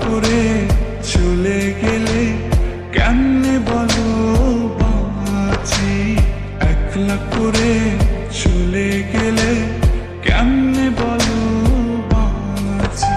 করে চলে গেলে কেমনে বলো বাঁচি, একলা করে চলে গেলে কেমনে বলো বাঁচি।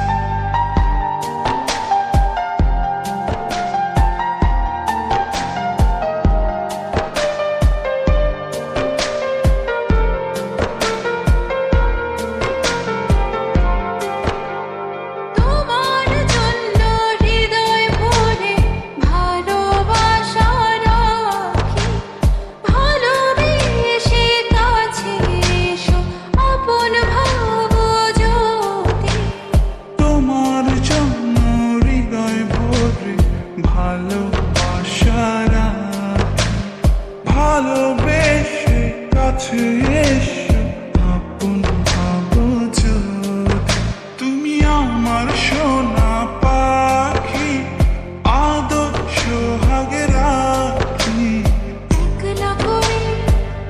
ভালোবেসে কাছে এসো আপন ভাবো যদি, তুমি আমার সোনা পাখি আদর সোহাগে রাখি। একলা করে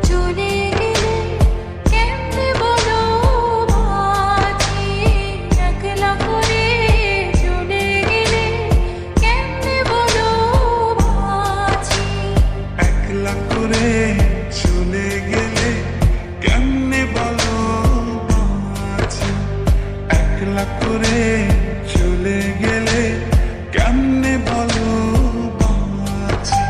চলে গেলে কেমনে বলো বাঁচি, একলা করে চলে গেলে কেমনে বলো বাঁচি। একলা করে চলে গেলে কেমনে বলো বাঁচি, একলা করে চলে গেলে কেমনে বলো বাঁচি।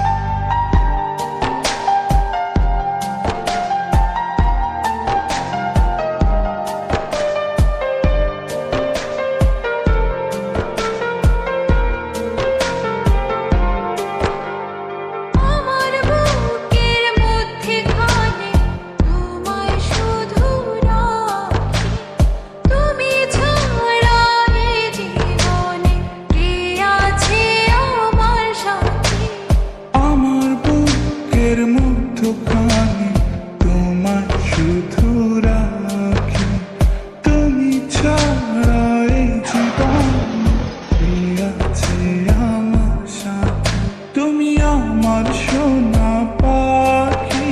আমার বুকের মধ্যে খানে তোমায় শুধু রাখি, তুমি ছাড়া এই জীবনে কে আছে আমার সাথী। আমার বুকের মধ্যখানে তোমার শুধু রাখি, তুমি ছাড়া এই জীবনে কে আছে আমার সাথে। তুমি আমার সোনা পাখি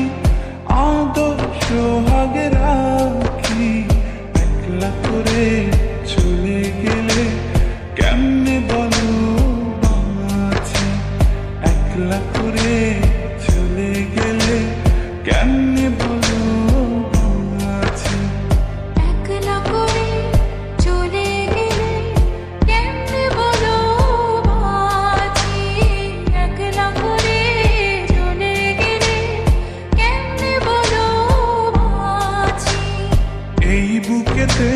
আদর সোহাগে রাখি, একলা করে চলে গেলে কেমনে বলো বাঁচি, একলা করে চলে গেলে কেমনে বলো বাঁচি। একলা করে চলে গেলে কেমনে বলো বাঁচি, একলা করে চলে গেলে কেমনে বলো বাঁচি। এই বুকেতে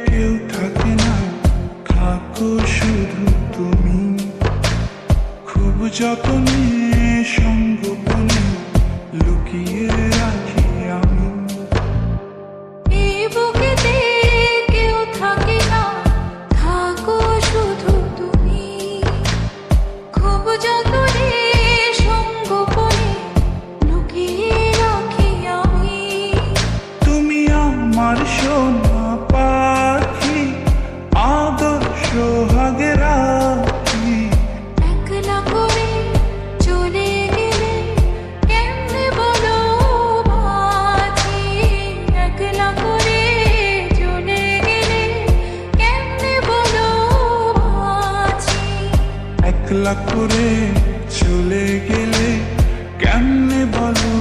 কেউ থাকে না, থাকো শুধু তুমি, খুব যতনে সঙ্গোপনে লুকিয়ে রাখি আমি। এই বুকেতে কেউ থাকে না, থাকো শুধু তুমি, খুব যতনে সঙ্গোপনে লুকিয়ে রাখি আমি। তুমি আমার সোনা পাখি আদর সোহাগে রাখি, একলা করে চলে গেলে কেমনে বলো বাঁচি, একলা করে চলে গেলে কেমনে বলো বাঁচি। একলা করে চলে গেলে কেমনে বলো